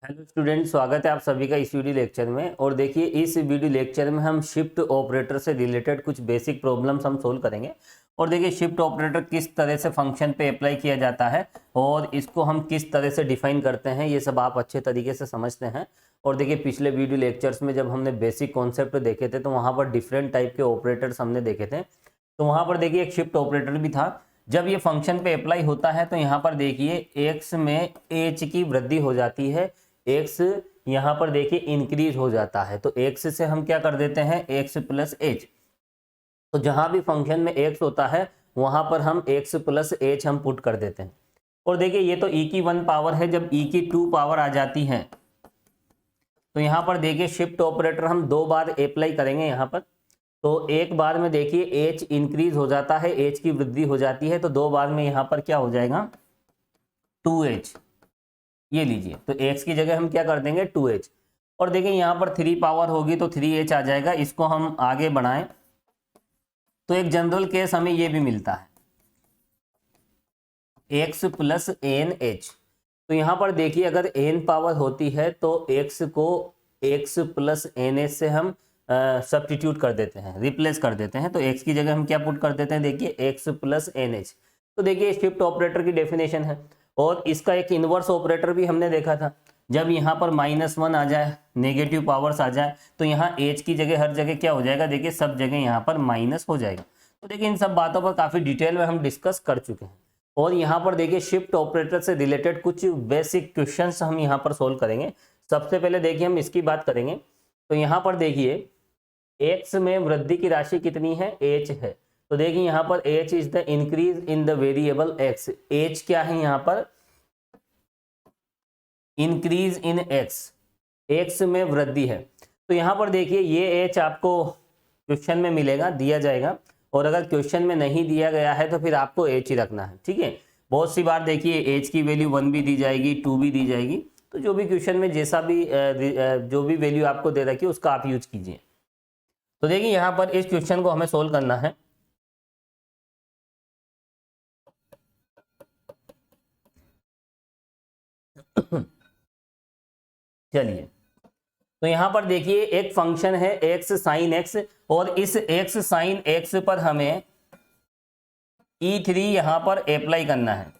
Hello student, स्वागत है आप सभी का इस वीडियो लेक्चर में। और देखिए, इस वीडियो लेक्चर में हम शिफ्ट ऑपरेटर से रिलेटेड कुछ बेसिक प्रॉब्लम्स हम सोल्व करेंगे। और देखिए, शिफ्ट ऑपरेटर किस तरह से फंक्शन पे अप्लाई किया जाता है और इसको हम किस तरह से डिफाइन करते हैं, ये सब आप अच्छे तरीके से समझते हैं। और देखिए, पिछले वीडियो लेक्चर्स में जब हमने बेसिक कॉन्सेप्ट देखे थे तो वहाँ पर डिफरेंट टाइप के ऑपरेटर्स हमने देखे थे। तो वहाँ पर देखिए एक शिफ्ट ऑपरेटर भी था। जब ये फंक्शन पे अप्लाई होता है तो यहाँ पर देखिए एक्स में एच की वृद्धि हो जाती है। एक्स यहाँ पर देखिए इंक्रीज हो जाता है, तो एक्स से हम क्या कर देते हैं, एक्स प्लस एच। तो जहां भी फंक्शन में एक्स होता है वहां पर हम एक्स प्लस एच हम पुट कर देते हैं। और देखिए ये तो e की 1 पावर है, जब e की 2 पावर आ जाती है तो यहाँ पर देखिए शिफ्ट ऑपरेटर हम 2 बार अप्लाई करेंगे यहाँ पर। तो एक बार में देखिए h इंक्रीज हो जाता है, h की वृद्धि हो जाती है, तो 2 बार में यहाँ पर क्या हो जाएगा, 2h। ये लीजिए, तो x की जगह हम क्या कर देंगे 2h। और देखिए यहाँ पर 3 पावर होगी तो 3h आ जाएगा। इसको हम आगे बढ़ाएं तो एक जनरल केस हमें ये भी मिलता है, x प्लस एन एच। तो यहाँ पर देखिए अगर n पावर होती है तो x को x प्लस एन एच से हम सब्स्टिट्यूट कर देते हैं, रिप्लेस कर देते हैं। तो x की जगह हम क्या पुट कर देते हैं, देखिए x प्लस एन एच। तो देखिए शिफ्ट ऑपरेटर की डेफिनेशन है। और इसका एक इन्वर्स ऑपरेटर भी हमने देखा था। जब यहाँ पर -1 आ जाए, नेगेटिव पावर्स आ जाए, तो यहाँ h की जगह हर जगह क्या हो जाएगा, देखिए सब जगह यहाँ पर माइनस हो जाएगा। तो देखिए इन सब बातों पर काफी डिटेल में हम डिस्कस कर चुके हैं। और यहाँ पर देखिए शिफ्ट ऑपरेटर से रिलेटेड कुछ बेसिक क्वेश्चंस हम यहाँ पर सोल्व करेंगे। सबसे पहले देखिए हम इसकी बात करेंगे। तो यहाँ पर देखिए x में वृद्धि की राशि कितनी है, h है। तो देखिए यहाँ पर h is the increase in the variable x। h क्या है यहाँ पर, इंक्रीज इन x में वृद्धि है। तो यहाँ पर देखिए ये h आपको क्वेश्चन में मिलेगा, दिया जाएगा। और अगर क्वेश्चन में नहीं दिया गया है तो फिर आपको h ही रखना है, ठीक है। बहुत सी बार देखिए h की वैल्यू 1 भी दी जाएगी, 2 भी दी जाएगी। तो जो भी क्वेश्चन में जैसा भी जो भी वैल्यू आपको दे रखी है उसका आप यूज कीजिए। तो देखिए यहाँ पर इस क्वेश्चन को हमें सोल्व करना है। चलिए, तो यहाँ पर देखिए एक फंक्शन है x साइन x, और इस x साइन x पर हमें E3 यहाँ पर अप्लाई करना है।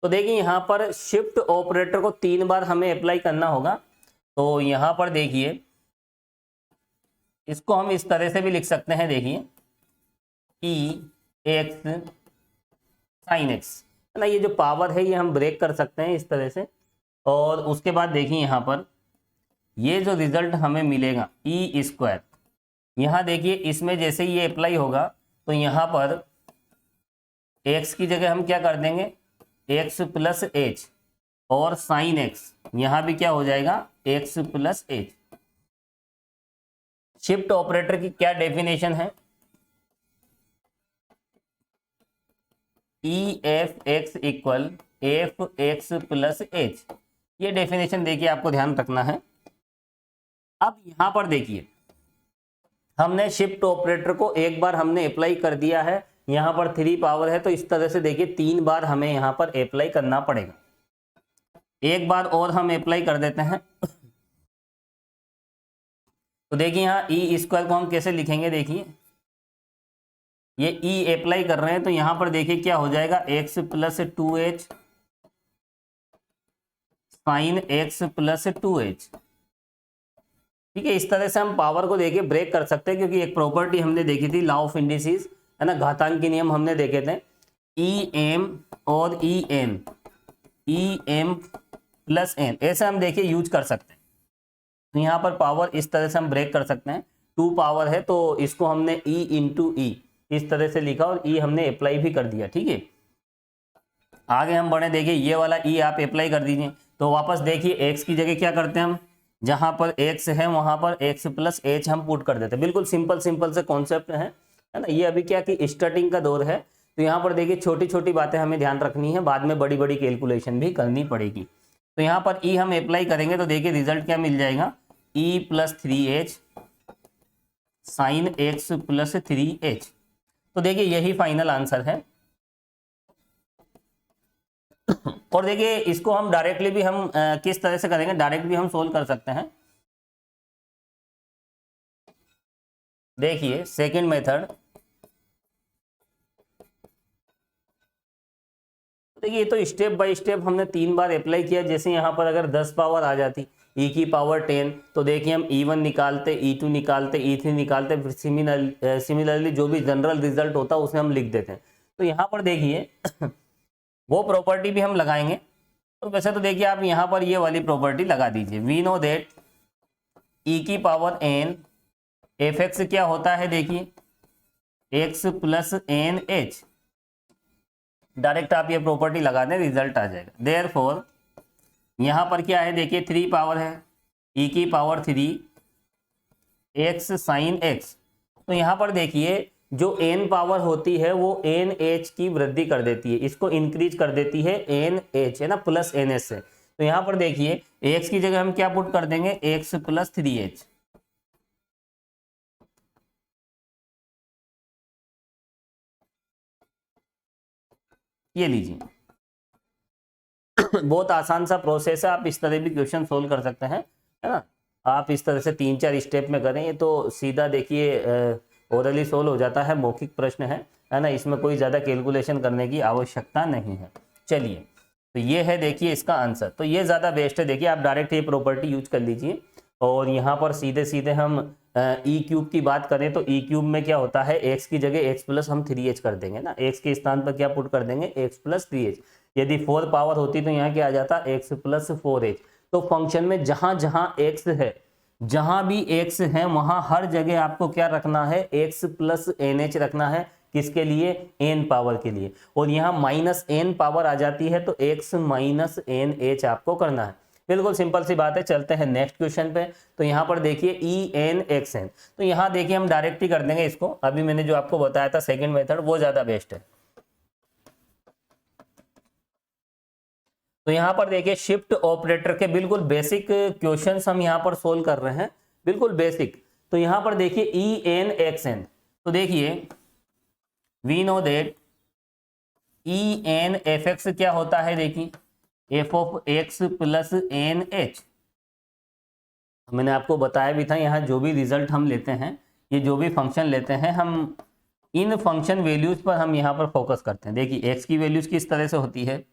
तो देखिए यहाँ पर शिफ्ट ऑपरेटर को 3 बार हमें अप्लाई करना होगा। तो यहाँ पर देखिए इसको हम इस तरह से भी लिख सकते हैं, देखिए E x साइन x, है ना। ये जो पावर है ये हम ब्रेक कर सकते हैं इस तरह से। और उसके बाद देखिए यहाँ पर ये जो रिजल्ट हमें मिलेगा ई स्क्वायर, यहाँ देखिए इसमें जैसे ये अप्लाई होगा तो यहाँ पर x की जगह हम क्या कर देंगे, x प्लस एच, और साइन x यहाँ भी क्या हो जाएगा, x plus H. Shift operator की क्या डेफिनेशन है, E F X equal F x plus H. ये डेफिनेशन देखिए आपको ध्यान रखना है। अब यहां पर देखिए हमने शिफ्ट ऑपरेटर को एक बार हमने अप्लाई कर दिया है, यहां पर 3 पावर है, तो इस तरह से देखिए 3 बार हमें यहां पर अप्लाई करना पड़ेगा। एक बार और हम अप्लाई कर देते हैं। तो देखिए यहाँ ई स्क्वायर को हम कैसे लिखेंगे, देखिए ये ई अप्लाई कर रहे हैं तो यहां पर देखिए क्या हो जाएगा, x plus 2h sine x plus 2h। ठीक है, इस तरह से हम पावर को देखिए ब्रेक कर सकते हैं, क्योंकि एक प्रॉपर्टी हमने देखी थी, लॉ ऑफ इंडिसेस, है ना, घातांक के नियम हमने देखे थे, ई एम और ई एम प्लस एन, ऐसे हम देखिए यूज कर सकते हैं। तो यहाँ पर पावर इस तरह से हम ब्रेक कर सकते हैं। 2 पावर है तो इसको हमने ई इंटू ई इस तरह से लिखा और ई हमने अप्लाई भी कर दिया, ठीक है। आगे हम बढ़े, देखिए ये वाला ई आप अप्लाई कर दीजिए। तो वापस देखिए एक्स की जगह क्या करते हैं हम, जहां पर x है वहां पर x प्लस एच हम पुट कर देते हैं। बिल्कुल सिंपल से कॉन्सेप्ट है ना। ये अभी क्या कि स्टार्टिंग का दौर है, तो यहाँ पर देखिए छोटी छोटी बातें हमें ध्यान रखनी है, बाद में बड़ी बड़ी कैलकुलेशन भी करनी पड़ेगी। तो यहाँ पर ई हम अप्लाई करेंगे तो देखिए रिजल्ट क्या मिल जाएगा, e plus 3h sine x plus 3h। तो देखिए यही फाइनल आंसर है। और देखिए इसको हम डायरेक्टली भी हम किस तरह से करेंगे, डायरेक्ट भी हम सोल्व कर सकते हैं। देखिए सेकंड मेथड, देखिए ये तो स्टेप बाय स्टेप हमने 3 बार अप्लाई किया। जैसे यहाँ पर अगर 10 पावर आ जाती e की पावर 10, तो देखिए हम e1 निकालते, e2 निकालते, e3 निकालते, फिर सिमिलरली जो भी जनरल रिजल्ट होता है उसे हम लिख देते हैं। तो यहाँ पर देखिए वो प्रॉपर्टी भी हम लगाएंगे। तो वैसे तो देखिए आप यहाँ पर ये वाली प्रॉपर्टी लगा दीजिए, वी नो दैट e की पावर n एफ एक्स क्या होता है, देखिए x plus N H. Direct आप ये प्रॉपर्टी लगा दें, रिजल्ट आ जाएगा। देयरफॉर यहाँ पर क्या है, देखिए 3 पावर है, e की पावर 3 x साइन x। तो यहाँ पर देखिए जो n पावर होती है वो एन एच की वृद्धि कर देती है, इसको इंक्रीज कर देती है एन एच, है ना, प्लस एन एच से। तो यहाँ पर देखिए x की जगह हम क्या पुट कर देंगे, x प्लस 3h। ये लीजिए बहुत आसान सा प्रोसेस है, आप इस तरह भी क्वेश्चन सोल्व कर सकते हैं, है ना। आप इस तरह से 3-4 स्टेप में करें, ये तो सीधा देखिए ओरली सोल्व हो जाता है, मौखिक प्रश्न है ना, इसमें कोई ज़्यादा कैलकुलेशन करने की आवश्यकता नहीं है। चलिए तो ये है देखिए इसका आंसर, तो ये ज़्यादा बेस्ट है। देखिए आप डायरेक्ट ये प्रॉपर्टी यूज कर लीजिए, और यहाँ पर सीधे सीधे हम ई क्यूब की बात करें तो ई क्यूब में क्या होता है, एक्स की जगह एक्स प्लस हम 3h कर देंगे ना, एक्स के स्थान पर क्या पुट कर देंगे, एक्स प्लस 3h। यदि 4 पावर होती तो यहाँ क्या आ जाता, एक्स प्लस 4h। तो फंक्शन में जहां जहां एक्स है, जहां भी एक्स है वहां हर जगह आपको क्या रखना है, एक्स प्लस एन एच रखना है। किसके लिए, एन पावर के लिए। और यहाँ माइनस एन पावर आ जाती है तो एक्स माइनस एन एच आपको करना है। बिल्कुल सिंपल सी बात है। चलते हैं नेक्स्ट क्वेश्चन पे। तो यहाँ पर देखिए ई एन एक्स एन, तो यहाँ देखिए हम डायरेक्ट ही कर देंगे इसको। अभी मैंने जो आपको बताया था सेकंड मेथड, वो ज्यादा बेस्ट है। तो यहाँ पर देखिए शिफ्ट ऑपरेटर के बिल्कुल बेसिक क्वेश्चंस हम यहाँ पर सोल्व कर रहे हैं, बिल्कुल बेसिक। तो यहाँ पर देखिए ई एन एक्स एन, तो देखिए we know that e N F X क्या होता है, देखिए F of X plus N H. मैंने आपको बताया भी था, यहाँ जो भी रिजल्ट हम लेते हैं, ये जो भी फंक्शन लेते हैं, हम इन फंक्शन वैल्यूज पर हम यहाँ पर फोकस करते हैं। देखिए एक्स की वैल्यूज किस तरह से होती है,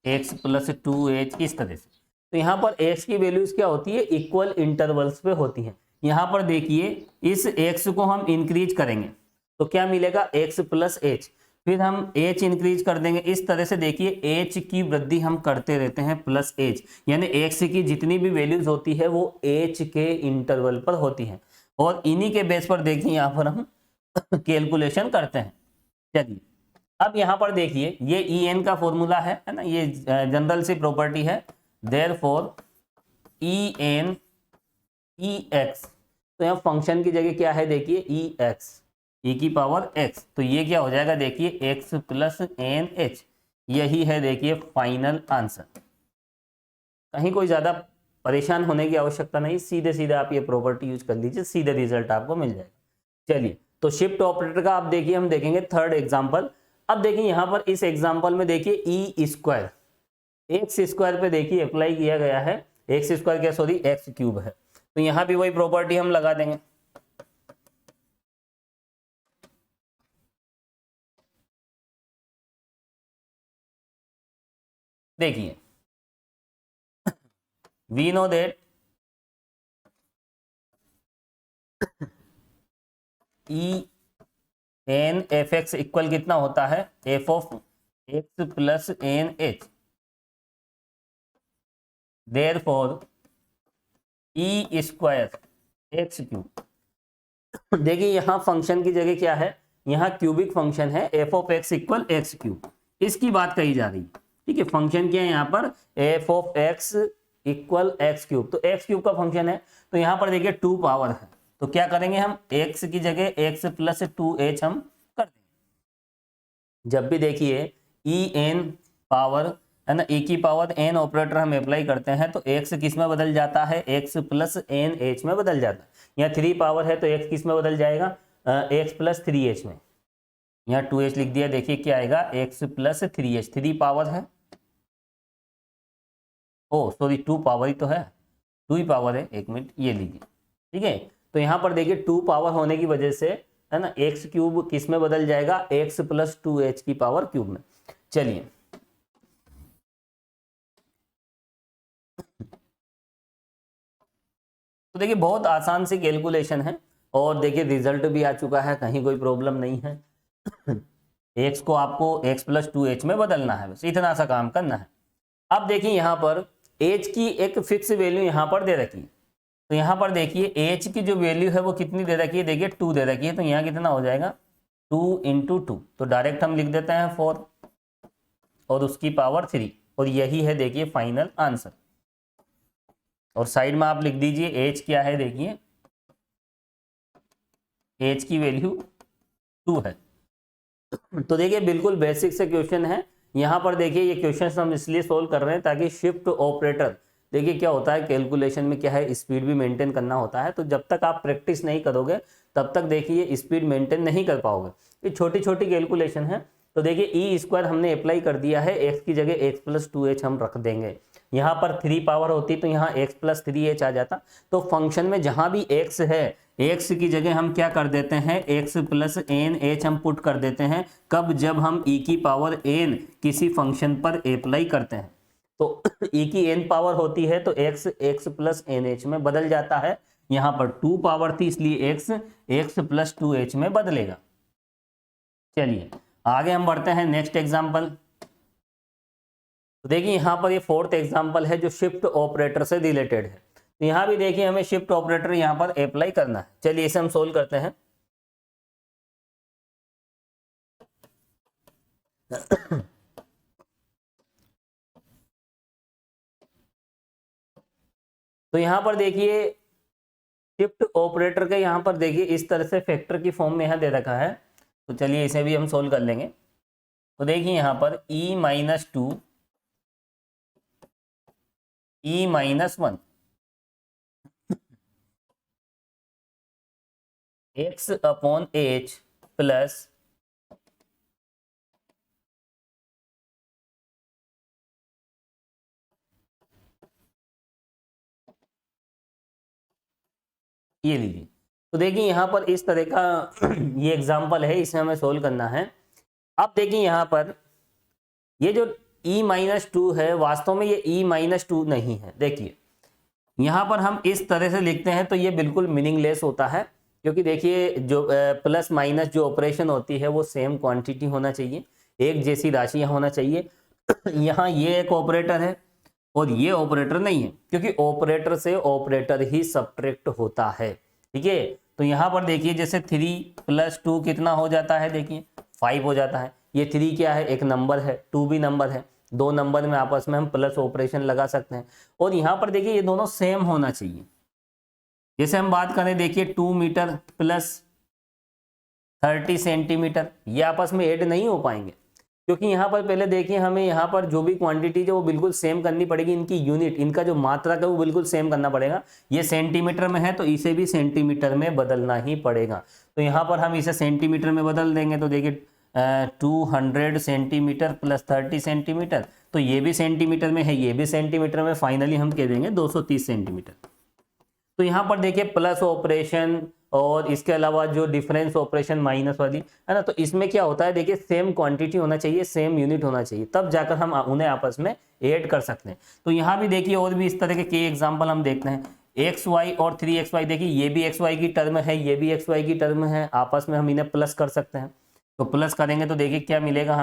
x प्लस 2h, इस तरह से। तो यहाँ पर x की वैल्यूज क्या होती है, इक्वल इंटरवल्स पे होती है। यहाँ पर देखिए इस x को हम इंक्रीज करेंगे तो क्या मिलेगा, x प्लस h, फिर हम h इंक्रीज कर देंगे। इस तरह से देखिए h की वृद्धि हम करते रहते हैं, प्लस h, यानी x की जितनी भी वैल्यूज होती है वो h के इंटरवल पर होती है, और इन्हीं के बेस पर देखिए यहाँ पर हम कैलकुलेशन करते हैं। चलिए अब यहाँ पर देखिए ये ई एन का फॉर्मूला है ना, ये जनरल सी प्रॉपर्टी है। Therefore e N e X, तो यहाँ फंक्शन की जगह क्या है, देखिए ई एक्स, ई की पावर एक्स, तो ये क्या हो जाएगा, देखिए एक्स प्लस एन एच। यही है देखिए फाइनल आंसर। कहीं कोई ज्यादा परेशान होने की आवश्यकता नहीं, सीधे सीधे आप ये प्रॉपर्टी यूज कर लीजिए, सीधे रिजल्ट आपको मिल जाएगा। चलिए तो शिफ्ट ऑपरेटर का आप देखिए हम देखेंगे थर्ड एग्जाम्पल। अब देखिए यहाँ पर इस एग्जाम्पल में देखिए ई स्क्वायर, एक्स स्क्वायर पे देखिए अप्लाई किया गया है, एक्स स्क्वायर क्या, सॉरी एक्स क्यूब है। तो यहाँ भी वही प्रॉपर्टी हम लगा देंगे। देखिए we know that e N F X equal कितना होता है, F of X plus N H. Therefore e square X cube. देखिए यहाँ फंक्शन की जगह क्या है, यहाँ क्यूबिक फंक्शन है, F of X equal X cube, इसकी बात कही जा रही है। ठीक है, फंक्शन क्या है यहाँ पर, F of X equal X cube, तो एक्स क्यूब का फंक्शन है। तो यहाँ पर देखिए 2 पावर है, तो क्या करेंगे हम, एक्स की जगह एक्स प्लस 2h हम कर देंगे। जब भी देखिए ई एन पावर है ना, e की पावर n ऑपरेटर हम अप्लाई करते हैं तो x किस में बदल जाता है, x प्लस एन एच में बदल जाता है। यहाँ 3 पावर है तो x किस में बदल जाएगा, x प्लस 3h में। यहाँ 2h लिख दिया, देखिए क्या आएगा x प्लस 3h, 3 पावर है, ओ सॉरी 2 पावर ही तो है, 2 ही पावर है, 1 मिनट ये लीजिए, ठीक है। तो यहाँ पर देखिए 2 पावर होने की वजह से है ना x क्यूब किस में बदल जाएगा, x प्लस 2h की पावर क्यूब में। चलिए तो देखिए बहुत आसान सी कैलकुलेशन है और देखिए रिजल्ट भी आ चुका है, कहीं कोई प्रॉब्लम नहीं है। x को आपको x प्लस 2h में बदलना है, बस इतना सा काम करना है। अब देखिए यहाँ पर h की एक फिक्स वैल्यू यहाँ पर दे रखी है, तो यहाँ पर देखिए h की जो वैल्यू है वो कितनी दे रखी है, देखिए 2 दे रखी है, तो यहाँ कितना हो जाएगा 2 इंटू 2, तो डायरेक्ट हम लिख देते हैं 4 और उसकी पावर 3, और यही है देखिए फाइनल आंसर। और साइड में आप लिख दीजिए h क्या है, देखिए h की वैल्यू 2 है। तो देखिए बिल्कुल बेसिक से क्वेश्चन है। यहाँ पर देखिए ये क्वेश्चन हम इसलिए सोल्व कर रहे हैं ताकि शिफ्ट ऑपरेटर, देखिए क्या होता है कैलकुलेशन में क्या है, स्पीड भी मेंटेन करना होता है, तो जब तक आप प्रैक्टिस नहीं करोगे तब तक देखिए स्पीड मेंटेन नहीं कर पाओगे। ये छोटी छोटी कैलकुलेशन है। तो देखिए ई स्क्वायर हमने अप्लाई कर दिया है, एक्स की जगह एक्स प्लस 2h हम रख देंगे। यहाँ पर 3 पावर होती तो यहाँ x प्लस 3h आ जाता। तो फंक्शन में जहाँ भी x है, x की जगह हम क्या कर देते हैं, x प्लस एन एच हम पुट कर देते हैं। कब, जब हम e की पावर n किसी फंक्शन पर अप्लाई करते हैं, तो e की n पावर होती है तो x प्लस एन एच में बदल जाता है। यहाँ पर 2 पावर थी इसलिए x प्लस 2h में बदलेगा। चलिए आगे हम बढ़ते हैं नेक्स्ट एग्जाम्पल। तो देखिए यहाँ पर ये 4th एग्जाम्पल है जो शिफ्ट ऑपरेटर से रिलेटेड है। तो यहाँ भी देखिए हमें शिफ्ट ऑपरेटर यहाँ पर अप्लाई करना है। चलिए इसे हम सोल्व करते हैं। तो यहाँ पर देखिए शिफ्ट ऑपरेटर के यहाँ पर देखिए इस तरह से फैक्टर की फॉर्म में यहाँ दे रखा है। तो चलिए इसे भी हम सोल्व कर लेंगे। तो देखिए यहाँ पर e minus 2 e minus 1 x upon h plus ये लीजिए। तो देखिए यहाँ पर इस तरह का ये एग्जाम्पल है, इसे हमें सोल्व करना है। अब देखिए यहाँ पर ये जो e माइनस 2 है वास्तव में ये e माइनस 2 नहीं है। देखिए यहाँ पर हम इस तरह से लिखते हैं तो ये बिल्कुल मीनिंगलेस होता है, क्योंकि देखिए जो प्लस माइनस जो ऑपरेशन होती है वो सेम क्वांटिटी होना चाहिए, एक जैसी राशि होना चाहिए। यहाँ ये एक ऑपरेटर है और ये ऑपरेटर नहीं है, क्योंकि ऑपरेटर से ऑपरेटर ही सब्ट्रैक्ट होता है। ठीक है, तो यहाँ पर देखिए जैसे 3 प्लस 2 कितना हो जाता है, देखिए 5 हो जाता है। ये 3 क्या है, एक नंबर है, 2 भी नंबर है, दो नंबर में आपस में हम प्लस ऑपरेशन लगा सकते हैं। और यहाँ पर देखिए ये दोनों सेम होना चाहिए। जैसे हम बात करें देखिए 2 मीटर प्लस 30 सेंटीमीटर, ये आपस में ऐड नहीं हो पाएंगे, क्योंकि यहाँ पर पहले देखिए हमें यहाँ पर जो भी क्वांटिटी है वो बिल्कुल सेम करनी पड़ेगी। इनकी यूनिट, इनका जो मात्रा है वो बिल्कुल सेम करना पड़ेगा। ये सेंटीमीटर में है तो इसे भी सेंटीमीटर में बदलना ही पड़ेगा। तो यहाँ पर हम इसे सेंटीमीटर में बदल देंगे। तो देखिए 200 सेंटीमीटर प्लस 30 सेंटीमीटर, तो ये भी सेंटीमीटर में है, ये भी सेंटीमीटर में, फाइनली हम कह देंगे 230 सेंटीमीटर। तो यहाँ पर देखिए प्लस ऑपरेशन और इसके अलावा जो डिफरेंस ऑपरेशन माइनस वाली है ना, तो इसमें क्या होता है, देखिए सेम क्वांटिटी होना चाहिए, सेम यूनिट होना चाहिए, तब जाकर हम उन्हें आपस में ऐड कर सकते हैं। तो यहाँ भी देखिए और भी इस तरह के कई एग्जांपल हम देखते हैं। xy और 3xy, देखिए ये भी xy की टर्म है, ये भी xy की टर्म है, आपस में हम इन्हें प्लस कर सकते हैं। तो प्लस करेंगे तो देखिए क्या मिलेगा,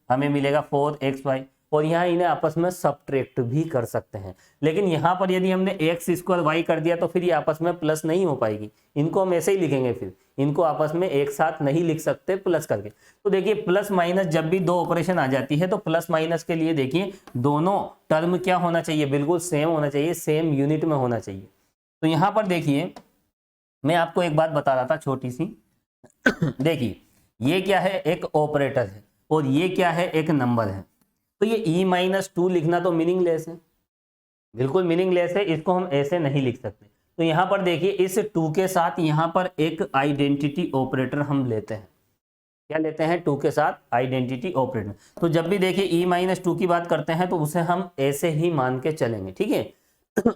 हमें मिलेगा 4xy, और यहाँ इन्हें आपस में सब्ट्रैक्ट भी कर सकते हैं। लेकिन यहाँ पर यदि हमने एक्स स्क्वायर वाई कर दिया तो फिर ये आपस में प्लस नहीं हो पाएगी, इनको हम ऐसे ही लिखेंगे, फिर इनको आपस में एक साथ नहीं लिख सकते प्लस करके। तो देखिए प्लस माइनस जब भी दो ऑपरेशन आ जाती है तो प्लस माइनस के लिए देखिए दोनों टर्म क्या होना चाहिए, बिल्कुल सेम होना चाहिए, सेम यूनिट में होना चाहिए। तो यहाँ पर देखिए मैं आपको एक बात बता रहा था छोटी सी। देखिए ये क्या है, एक ऑपरेटर है, और ये क्या है, एक नंबर है। तो ये e माइनस 2 लिखना तो मीनिंगलेस है, बिल्कुल मीनिंगलेस है, इसको हम ऐसे नहीं लिख सकते। तो यहाँ पर देखिए इस 2 के साथ यहाँ पर एक आइडेंटिटी ऑपरेटर हम लेते हैं। क्या लेते हैं, 2 के साथ आइडेंटिटी ऑपरेटर। तो जब भी देखिए e-2 की बात करते हैं तो उसे हम ऐसे ही मान के चलेंगे, ठीक है।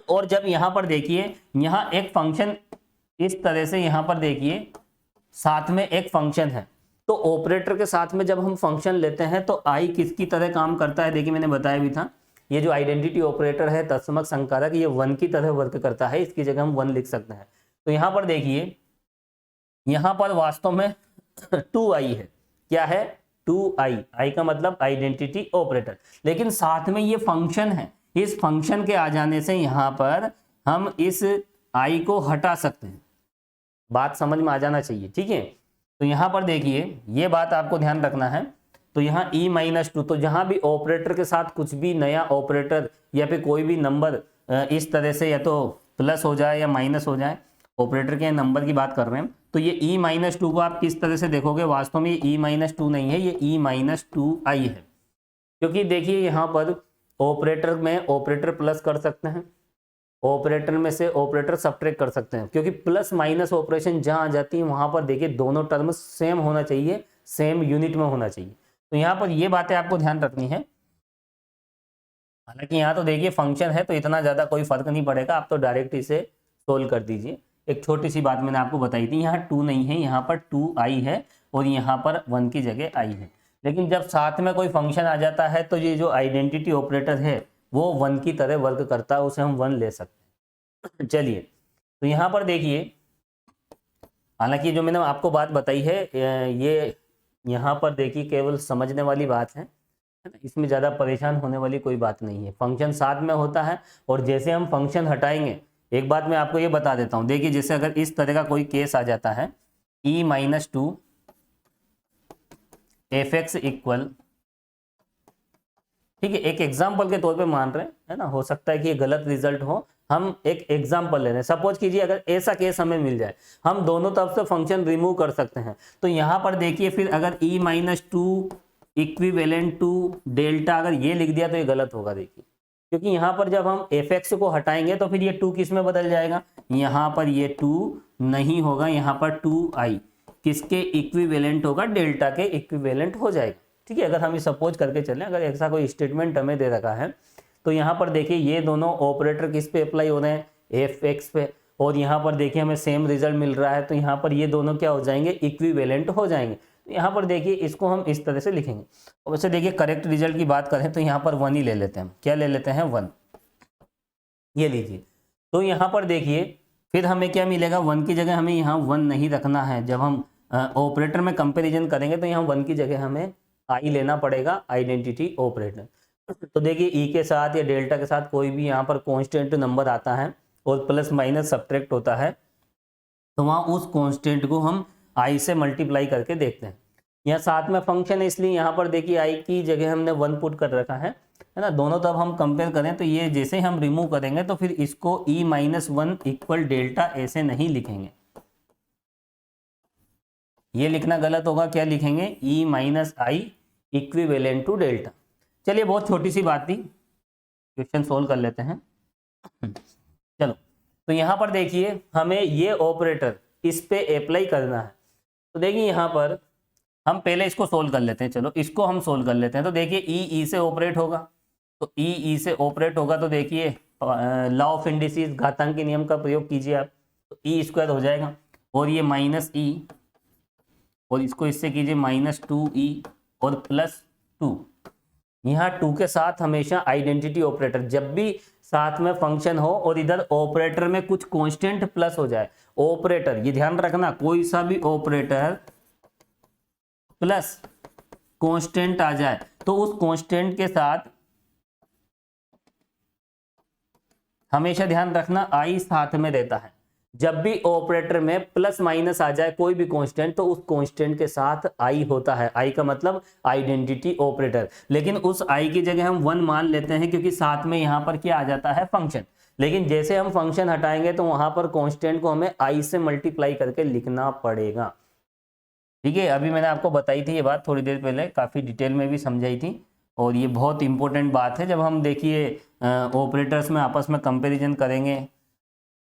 और जब यहाँ पर देखिए यहाँ एक फंक्शन इस तरह से यहाँ पर देखिए साथ में एक फंक्शन है, तो ऑपरेटर के साथ में जब हम फंक्शन लेते हैं तो आई किसकी तरह काम करता है, देखिए मैंने बताया भी था, ये जो आइडेंटिटी ऑपरेटर है तत्समक संकारक, ये 1 की तरह वर्क करता है, इसकी जगह हम 1 लिख सकते हैं। तो यहाँ पर देखिए यहाँ पर वास्तव में 2i है, क्या है, 2i, आई का मतलब आइडेंटिटी ऑपरेटर, लेकिन साथ में ये फंक्शन है, इस फंक्शन के आ जाने से यहाँ पर हम इस i को हटा सकते हैं, बात समझ में आ जाना चाहिए, ठीक है। तो यहाँ पर देखिए ये बात आपको ध्यान रखना है। तो यहाँ e-2, तो जहाँ भी ऑपरेटर के साथ कुछ भी नया ऑपरेटर या फिर कोई भी नंबर इस तरह से या तो प्लस हो जाए या माइनस हो जाए, ऑपरेटर के नंबर की बात कर रहे हैं, तो ये e-2 को आप किस तरह से देखोगे, वास्तव में ये e-2 नहीं है, ये e-2i है, क्योंकि देखिए यहाँ पर ऑपरेटर में ऑपरेटर प्लस कर सकते हैं, ऑपरेटर में से ऑपरेटर सब्ट्रैक्ट कर सकते हैं, क्योंकि प्लस माइनस ऑपरेशन जहां आ जाती है वहां पर देखिए दोनों टर्म सेम होना चाहिए, सेम यूनिट में होना चाहिए। तो यहाँ पर ये बातें आपको ध्यान रखनी है। हालांकि यहाँ तो देखिए फंक्शन है तो इतना ज्यादा कोई फर्क नहीं पड़ेगा, आप तो डायरेक्ट इसे सोल्व कर दीजिए। एक छोटी सी बात मैंने आपको बताई थी, यहाँ 2 नहीं है, यहाँ पर 2i है और यहाँ पर 1 की जगह i है, लेकिन जब साथ में कोई फंक्शन आ जाता है तो ये जो आइडेंटिटी ऑपरेटर है वो 1 की तरह वर्क करता है, उसे हम 1 ले सकते हैं। चलिए तो यहाँ पर देखिए, हालांकि जो मैंने आपको बात बताई है ये यहाँ पर देखिए केवल समझने वाली बात है ना, इसमें ज़्यादा परेशान होने वाली कोई बात नहीं है। फंक्शन साथ में होता है और जैसे हम फंक्शन हटाएंगे, एक बात मैं आपको ये बता देता हूँ, देखिए जैसे अगर इस तरह का कोई केस आ जाता है e-2 fx इक्वल, ठीक है, एक एग्जाम्पल के तौर पे मान रहे हैं, है ना, हो सकता है कि ये गलत रिजल्ट हो, हम एक एग्जाम्पल ले रहे हैं। सपोज कीजिए अगर ऐसा केस हमें मिल जाए, हम दोनों तरफ से फंक्शन रिमूव कर सकते हैं, तो यहाँ पर देखिए फिर अगर e-2 इक्विवेलेंट टू डेल्टा अगर ये लिख दिया तो ये गलत होगा, देखिए, क्योंकि यहाँ पर जब हम fx को हटाएंगे तो फिर ये 2 किस में बदल जाएगा, यहाँ पर ये 2 नहीं होगा, यहाँ पर 2i किसके इक्विवेलेंट होगा, डेल्टा के इक्विवेलेंट हो जाएगा, ठीक है। अगर हम सपोज करके चलें, अगर ऐसा कोई स्टेटमेंट हमें दे रखा है तो यहाँ पर देखिए ये दोनों ऑपरेटर किस पे अप्लाई हो रहे हैं, fx पे, और यहाँ पर देखिए हमें सेम रिजल्ट मिल रहा है, तो यहाँ पर ये दोनों क्या हो जाएंगे, इक्विवेलेंट हो जाएंगे। यहाँ पर देखिए इसको हम इस तरह से लिखेंगे। और वैसे देखिए करेक्ट रिजल्ट की बात करें तो यहाँ पर 1 ही ले लेते हैं, क्या ले लेते हैं, 1, ये लीजिए। तो यहाँ पर देखिए फिर हमें क्या मिलेगा, 1 की जगह हमें यहाँ 1 नहीं रखना है, जब हम ऑपरेटर में कंपेरिजन करेंगे तो यहाँ 1 की जगह हमें आई लेना पड़ेगा, आइडेंटिटी ऑपरेटर। तो देखिए ई के साथ या डेल्टा के साथ कोई भी यहाँ पर कांस्टेंट नंबर आता है और प्लस माइनस सब्ट्रैक्ट होता है, तो वहाँ उस कांस्टेंट को हम आई से मल्टीप्लाई करके देखते हैं। यहाँ साथ में फंक्शन है इसलिए यहाँ पर देखिए आई की जगह हमने 1 पुट कर रखा है ना। दोनों तरफ हम कंपेयर करें तो ये जैसे हम रिमूव करेंगे तो फिर इसको e-1 इक्वल डेल्टा ऐसे नहीं लिखेंगे, ये लिखना गलत होगा, क्या लिखेंगे, e-i इक्विवेलेंट टू डेल्टा। चलिए बहुत छोटी सी बात थी, क्वेश्चन सोल्व कर लेते हैं। चलो तो यहाँ पर देखिए हमें ये ऑपरेटर इस पे अप्लाई करना है, तो देखिए यहाँ पर हम पहले इसको सोल्व कर लेते हैं। चलो इसको हम सोल्व कर लेते हैं। तो देखिए ई से ऑपरेट होगा, तो ई से ऑपरेट होगा तो देखिए लॉ ऑफ इंडिसेस घातांक के नियम का प्रयोग कीजिए आप, तो ई स्क्वायर हो जाएगा और ये माइनस ई और इसको इससे कीजिए -2e और +2। यहाँ 2 के साथ हमेशा आइडेंटिटी ऑपरेटर, जब भी साथ में फंक्शन हो और इधर ऑपरेटर में कुछ कांस्टेंट प्लस हो जाए, ऑपरेटर ये ध्यान रखना, कोई सा भी ऑपरेटर प्लस कांस्टेंट आ जाए तो उस कांस्टेंट के साथ हमेशा ध्यान रखना आई साथ में रहता है। जब भी ऑपरेटर में प्लस माइनस आ जाए कोई भी कांस्टेंट तो उस कांस्टेंट के साथ आई होता है, आई का मतलब आइडेंटिटी ऑपरेटर। लेकिन उस आई की जगह हम 1 मान लेते हैं क्योंकि साथ में यहाँ पर क्या आ जाता है, फंक्शन। लेकिन जैसे हम फंक्शन हटाएंगे तो वहां पर कांस्टेंट को हमें आई से मल्टीप्लाई करके लिखना पड़ेगा, ठीक है। अभी मैंने आपको बताई थी ये बात थोड़ी देर पहले, काफी डिटेल में भी समझाई थी, और ये बहुत इंपॉर्टेंट बात है। जब हम देखिए ऑपरेटर्स में आपस में कंपेरिजन करेंगे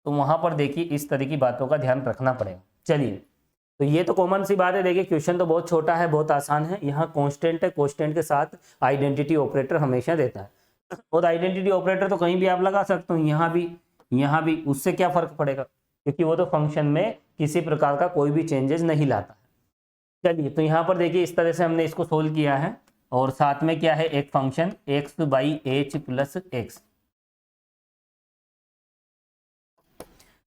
तो वहां पर देखिए इस तरह की बातों का ध्यान रखना पड़ेगा। चलिए तो ये तो कॉमन सी बात है। देखिए क्वेश्चन तो बहुत छोटा है, बहुत आसान है। यहाँ कांस्टेंट है, कांस्टेंट के साथ आइडेंटिटी ऑपरेटर हमेशा देता है, और आइडेंटिटी ऑपरेटर तो कहीं भी आप लगा सकते हो, यहाँ भी, उससे क्या फर्क पड़ेगा, क्योंकि वो तो फंक्शन में किसी प्रकार का कोई भी चेंजेस नहीं लाता है। चलिए, तो यहाँ पर देखिए इस तरह से हमने इसको सोल्व किया है, और साथ में क्या है, एक function x by H plus x.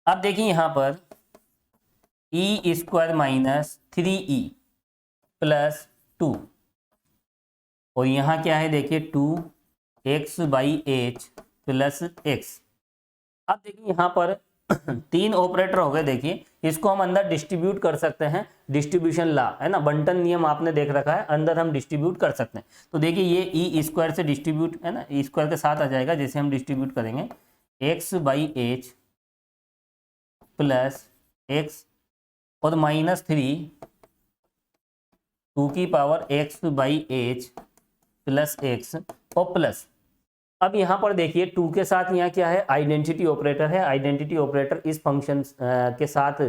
अब देखिए यहाँ पर E square minus 3e plus 2, और यहाँ क्या है देखिए 2x by H plus x. अब देखिए यहाँ पर 3 ऑपरेटर हो गए। देखिए इसको हम अंदर डिस्ट्रीब्यूट कर सकते हैं, डिस्ट्रीब्यूशन ला है ना, बंटन नियम आपने देख रखा है, अंदर हम डिस्ट्रीब्यूट कर सकते हैं। तो देखिए ये ई स्क्वायर से डिस्ट्रीब्यूट है ना, ई स्क्वायर के साथ आ जाएगा, जैसे हम डिस्ट्रीब्यूट करेंगे x by H plus x और माइनस 3 2 की power x by H plus x और प्लस। अब यहाँ पर देखिए 2 के साथ यहाँ क्या है, आइडेंटिटी ऑपरेटर है। आइडेंटिटी ऑपरेटर इस फंक्शन के साथ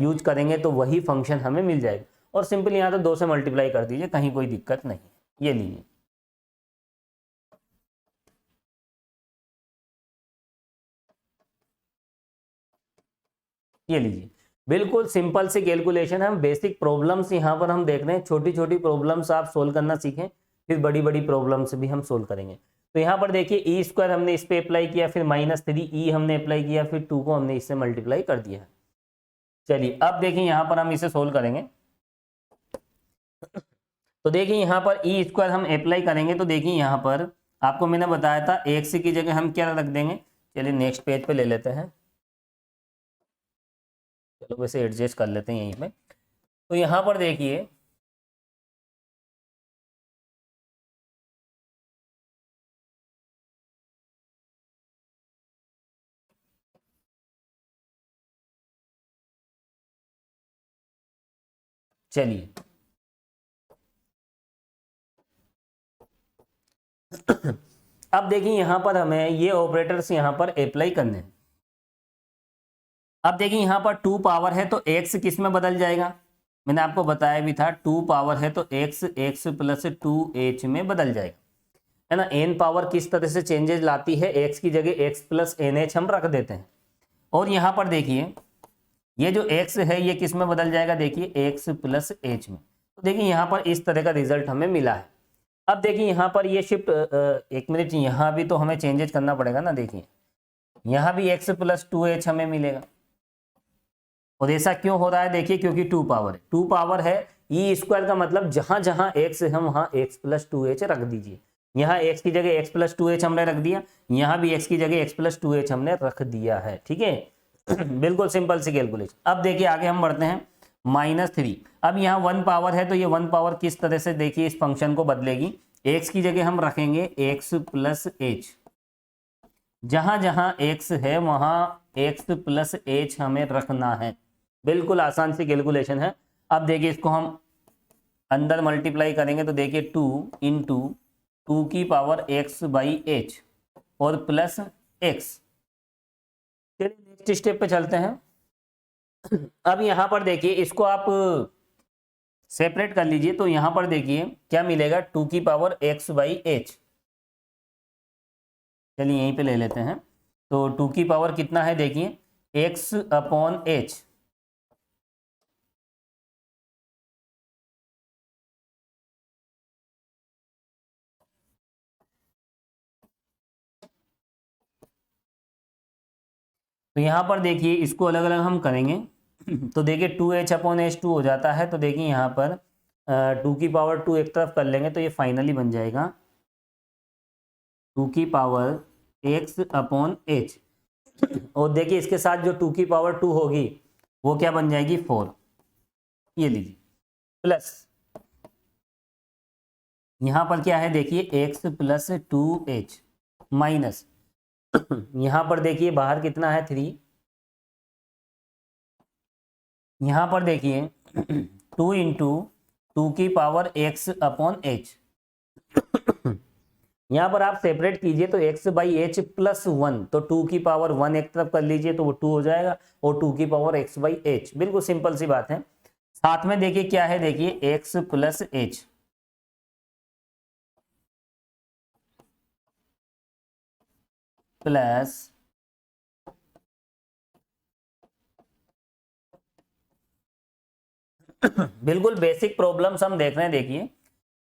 यूज करेंगे तो वही फंक्शन हमें मिल जाएगा, और सिंपल यहाँ तो 2 से मल्टीप्लाई कर दीजिए, कहीं कोई दिक्कत नहीं। ये लीजिए, ये लीजिए, बिल्कुल सिंपल सी कैलकुलेशन है। हम बेसिक प्रॉब्लम्स यहाँ पर हम देख रहे हैं, छोटी छोटी प्रॉब्लम्स आप सोल्व करना सीखें, फिर बड़ी बड़ी प्रॉब्लम्स भी हम सोल्व करेंगे। तो यहाँ पर देखिए ई स्क्वायर हमने इस पे अप्लाई किया, फिर माइनस 3e हमने अप्लाई किया, फिर 2 को हमने इससे मल्टीप्लाई कर दिया है। चलिए अब देखिए यहाँ पर हम इसे सोल्व करेंगे। तो देखिए यहाँ पर ई स्क्वायर हम अप्लाई करेंगे, तो देखिए यहाँ पर आपको मैंने बताया था x की जगह हम क्या रख देंगे। चलिए नेक्स्ट पेज पे ले लेते हैं, चलो वैसे एडजस्ट कर लेते हैं यहीं पे। तो यहाँ पर देखिए चलिए अब देखिए यहाँ पर हमें ये ऑपरेटर्स यहाँ पर अप्लाई करने हैं। अब देखिए यहाँ पर 2 पावर है तो x किस में बदल जाएगा, मैंने आपको बताया भी था 2 पावर है तो x प्लस 2h में बदल जाएगा, है ना। n पावर किस तरह से चेंजेस लाती है, x की जगह x प्लस nh हम रख देते हैं। और यहाँ पर देखिए ये जो x है ये किस में बदल जाएगा, देखिए x प्लस h में। तो देखिए यहाँ पर इस तरह का रिजल्ट हमें मिला है। अब देखिए यहाँ पर ये शिफ्ट, एक मिनट, यहाँ भी तो हमें चेंजेस करना पड़ेगा ना। देखिए यहाँ भी x प्लस 2h हमें मिलेगा, और ऐसा क्यों हो रहा है, देखिए क्योंकि 2 पावर है। 2 पावर है, ई स्क्वायर का मतलब जहां जहां x है वहां x प्लस 2h रख दीजिए। यहाँ x की जगह x प्लस 2h हमने रख दिया, यहाँ भी x की जगह x प्लस 2h हमने रख दिया है, ठीक है। बिल्कुल सिंपल सी कैलकुलेशन। अब देखिए आगे हम बढ़ते हैं, -3। अब यहाँ 1 पावर है तो ये 1 पावर किस तरह से देखिए इस फंक्शन को बदलेगी। x की जगह हम रखेंगे x प्लस h, जहां जहां x है वहां x प्लस h हमें रखना है। बिल्कुल आसान सी कैलकुलेशन है। अब देखिए इसको हम अंदर मल्टीप्लाई करेंगे तो देखिए 2 इंटू 2 की पावर x बाई एच और प्लस x। चलिए नेक्स्ट स्टेप पे चलते हैं। अब यहाँ पर देखिए इसको आप सेपरेट कर लीजिए, तो यहाँ पर देखिए क्या मिलेगा, 2 की पावर x बाई एच। चलिए यहीं पे ले लेते हैं, तो 2 की पावर कितना है, देखिए x अपॉन h। तो यहाँ पर देखिए इसको अलग अलग हम करेंगे, तो देखिए 2h अपॉन एच 2 हो जाता है। तो देखिए यहाँ पर 2 की पावर 2 एक तरफ कर लेंगे तो ये फाइनली बन जाएगा 2 की पावर x अपॉन एच। और देखिए इसके साथ जो 2 की पावर 2 होगी वो क्या बन जाएगी, 4। ये लीजिए प्लस यहाँ पर क्या है, देखिए x प्लस 2h माइनस यहाँ पर देखिए बाहर कितना है, 3। यहाँ पर देखिए 2 इंटू 2 की पावर x अपॉन h। यहाँ पर आप सेपरेट कीजिए तो x बाई एच प्लस 1, तो 2 की पावर 1 एक तरफ कर लीजिए तो वो 2 हो जाएगा, और 2 की पावर x बाई एच। बिल्कुल सिंपल सी बात है। साथ में देखिए क्या है, देखिए x प्लस एच, प्लस बिल्कुल बेसिक प्रॉब्लम्स हम देख रहे हैं। देखिए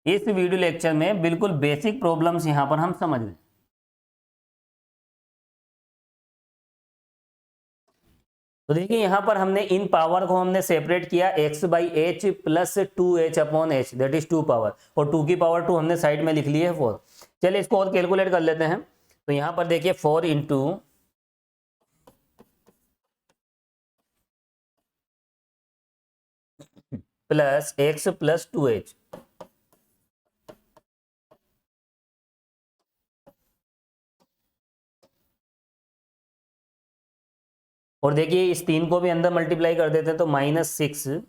इस वीडियो लेक्चर में बिल्कुल बेसिक प्रॉब्लम्स यहां पर हम समझ रहे हैं। तो देखिए यहां पर हमने इन पावर को हमने सेपरेट किया, x by H plus 2h upon H, that is 2 power, और 2 की पावर 2 हमने साइड में लिख ली है 4। चलिए इसको और कैलकुलेट कर लेते हैं। तो यहां पर देखिए 4 into plus x plus 2h, और देखिए इस 3 को भी अंदर मल्टीप्लाई कर देते हैं तो -6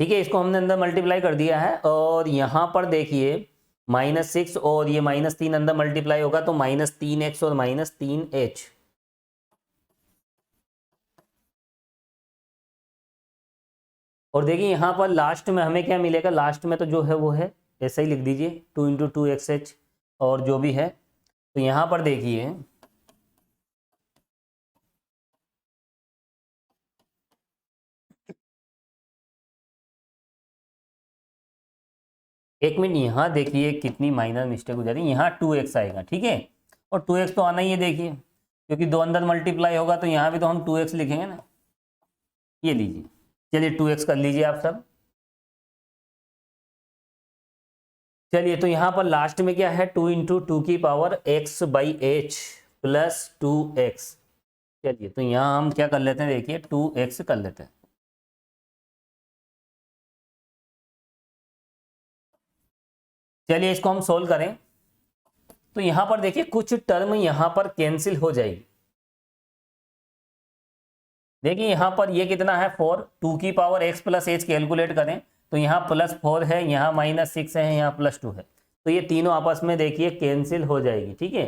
ठीक है, इसको हमने अंदर मल्टीप्लाई कर दिया है। और यहां पर देखिए -6 और ये -3 अंदर मल्टीप्लाई होगा तो -3x और -3h। और देखिए यहाँ पर लास्ट में हमें क्या मिलेगा, लास्ट में तो जो है वो है ऐसा ही लिख दीजिए 2 इंटू 2xh और जो भी है। तो यहाँ पर देखिए एक मिनट, यहाँ देखिए कितनी माइनर मिस्टेक हो जा रही है, यहाँ 2x आएगा, ठीक है, और 2x तो आना ही है देखिए, क्योंकि दो अंदर मल्टीप्लाई होगा तो यहाँ भी तो हम 2x लिखेंगे ना। ये लीजिए, चलिए 2x कर लीजिए आप सब। चलिए तो यहाँ पर लास्ट में क्या है, 2 इंटू 2 की power x by H plus 2x। चलिए तो यहाँ हम क्या कर लेते हैं, देखिए 2x कर लेते हैं। चलिए इसको हम सोल्व करें तो यहाँ पर देखिए कुछ टर्म यहाँ पर कैंसिल हो जाएगी। देखिए यहाँ पर ये कितना है 4, 2 की power x plus H calculate करें तो यहाँ +4 है, यहाँ -6 है, यहाँ +2 है, तो ये तीनों आपस में देखिए कैंसिल हो जाएगी, ठीक है।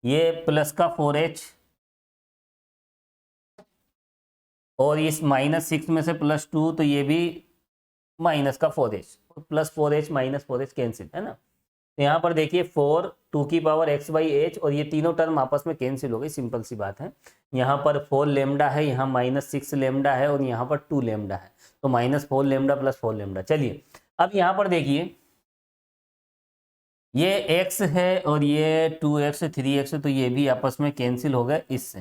ये प्लस का 4h और इस -6 में से +2, तो ये भी माइनस का 4h, +4h -4h कैंसिल है ना। तो यहाँ पर देखिए 4, 2 की पावर x बाई एच, और ये तीनों टर्म आपस में कैंसिल हो गई, सिंपल सी बात है। यहाँ पर 4 लेमडा है, यहाँ -6 लेमडा है, और यहाँ पर 2 लेमडा है, तो -4 लेमडा प्लस 4 लेमडा। चलिए अब यहाँ पर देखिए ये x है और ये 2x 3x, तो ये भी आपस में कैंसिल हो गए इससे,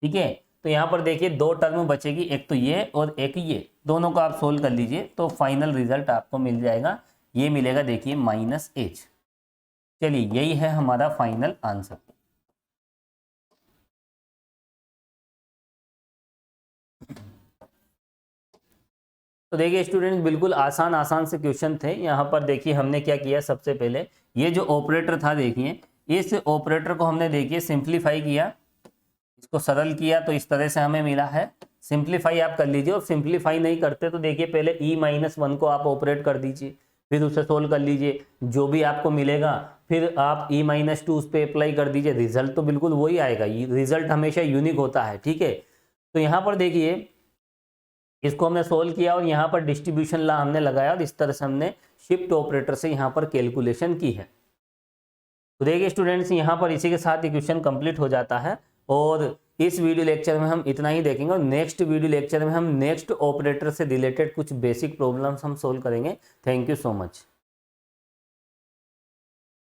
ठीक है। तो यहाँ पर देखिए दो टर्म बचेगी, एक तो ये और एक ये, दोनों को आप सोल्व कर लीजिए तो फाइनल रिजल्ट आपको मिल जाएगा, ये मिलेगा देखिए -h। चलिए यही है हमारा फाइनल आंसर। तो देखिए स्टूडेंट्स बिल्कुल आसान से क्वेश्चन थे। यहाँ पर देखिए हमने क्या किया, सबसे पहले ये जो ऑपरेटर था देखिए, इस ऑपरेटर को हमने देखिए सिंप्लीफाई किया, इसको सरल किया, तो इस तरह से हमें मिला है। सिंप्लीफाई आप कर लीजिए, और सिंप्लीफाई नहीं करते तो देखिए पहले e-1 को आप ऑपरेट कर दीजिए, फिर उसे सोल्व कर लीजिए, जो भी आपको मिलेगा फिर आप e-2 उस पर अप्लाई कर दीजिए, रिजल्ट तो बिल्कुल वही आएगा, रिजल्ट हमेशा यूनिक होता है, ठीक है। तो यहाँ पर देखिए इसको हमने सोल्व किया और यहाँ पर डिस्ट्रीब्यूशन लॉ हमने लगाया, और इस तरह से हमने शिफ्ट ऑपरेटर से यहाँ पर कैलकुलेशन की है। तो देखिए स्टूडेंट्स यहाँ पर इसी के साथ इक्वेशन कंप्लीट हो जाता है, और इस वीडियो लेक्चर में हम इतना ही देखेंगे, और नेक्स्ट वीडियो लेक्चर में हम नेक्स्ट ऑपरेटर से रिलेटेड कुछ बेसिक प्रॉब्लम्स हम सोल्व करेंगे। Thank you so much.